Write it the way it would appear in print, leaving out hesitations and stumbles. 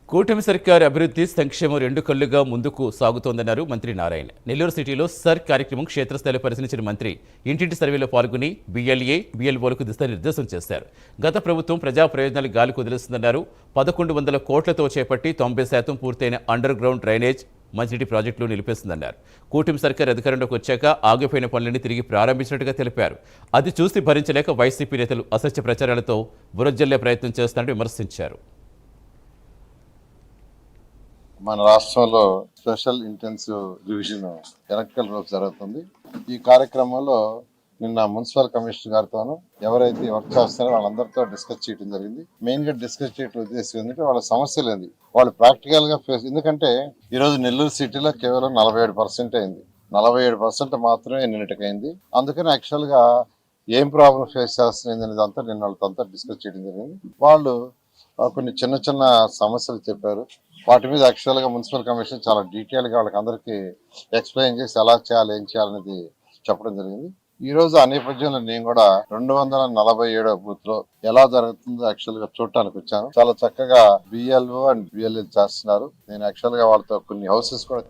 కూటమి సర్కార్ అభివృద్ధి సంక్షేమం రెండు కళ్లుగా ముందుకు సాగుతోందన్నారు మంత్రి నారాయణ. నెల్లూరు సిటీలో సర్ కార్యక్రమం క్షేత్రస్థాయిలో పరిశీలించిన మంత్రి ఇంటింటి సర్వేలో పాల్గొని బిఎల్ఏ, బిఎల్ఓలకు దిశానిర్దేశం చేశారు. గత ప్రభుత్వం ప్రజా ప్రయోజనాలు గాలికి వదిలేస్తుందన్నారు. 1100 కోట్లతో చేపట్టి 90% పూర్తయిన అండర్ గ్రౌండ్ డ్రైనేజ్, మంచినీటి ప్రాజెక్టులు నిలిపేస్తుందన్నారు. కూటమి సర్కార్ అధికారంలోకి వచ్చాక ఆగిపోయిన పనులని తిరిగి ప్రారంభించినట్టుగా తెలిపారు. అది చూసి భరించలేక వైసీపీ నేతలు అసత్య ప్రచారాలతో బురజల్లే ప్రయత్నం చేస్తున్నారని విమర్శించారు. మన రాష్ట్రంలో స్పెషల్ ఇంటెన్సివ్ రివిజన్ ఎలక్ట్రికల్ రోజు జరుగుతుంది. ఈ కార్యక్రమంలో నిన్న మున్సిపల్ కమిషనర్ గారితోనూ ఎవరైతే వర్క్ చేస్తున్నారో వాళ్ళందరితో డిస్కస్ చేయడం జరిగింది. మెయిన్ గా డిస్కస్ చేయడం ఉద్దేశం ఏంటంటే వాళ్ళ సమస్యలు ఏంది, వాళ్ళు ప్రాక్టికల్ గా ఫేస్. ఎందుకంటే ఈ రోజు నెల్లూరు సిటీలో కేవలం 47% అయింది. 47% మాత్రమే నిన్నటికైంది. అందుకని యాక్చువల్ గా ఏం ప్రాబ్లం ఫేస్ చేస్తుంది అనేది అంతా నిన్న వాళ్ళతో డిస్కస్ చేయడం జరిగింది. వాళ్ళు కొన్ని చిన్న చిన్న సమస్యలు చెప్పారు. వాటి మీద యాక్చువల్ గా మున్సిపల్ కమిషన్ చాలా డీటెయిల్ గా వాళ్ళకి అందరికీ ఎక్స్ప్లెయిన్ చేసి ఎలా చేయాలి, ఏం చేయాలనేది చెప్పడం జరిగింది. ఈ రోజు ఆ నేపథ్యంలో నేను కూడా 247 బూత్ లో ఎలా జరుగుతుందో యాక్చువల్ గా చూడటానికి వచ్చాను. చాలా చక్కగా బిఎల్ఓ అండ్ బిఎల్ఏ చేస్తున్నారు. నేను యాక్చువల్ గా వాళ్ళతో కొన్ని హౌసెస్ కూడా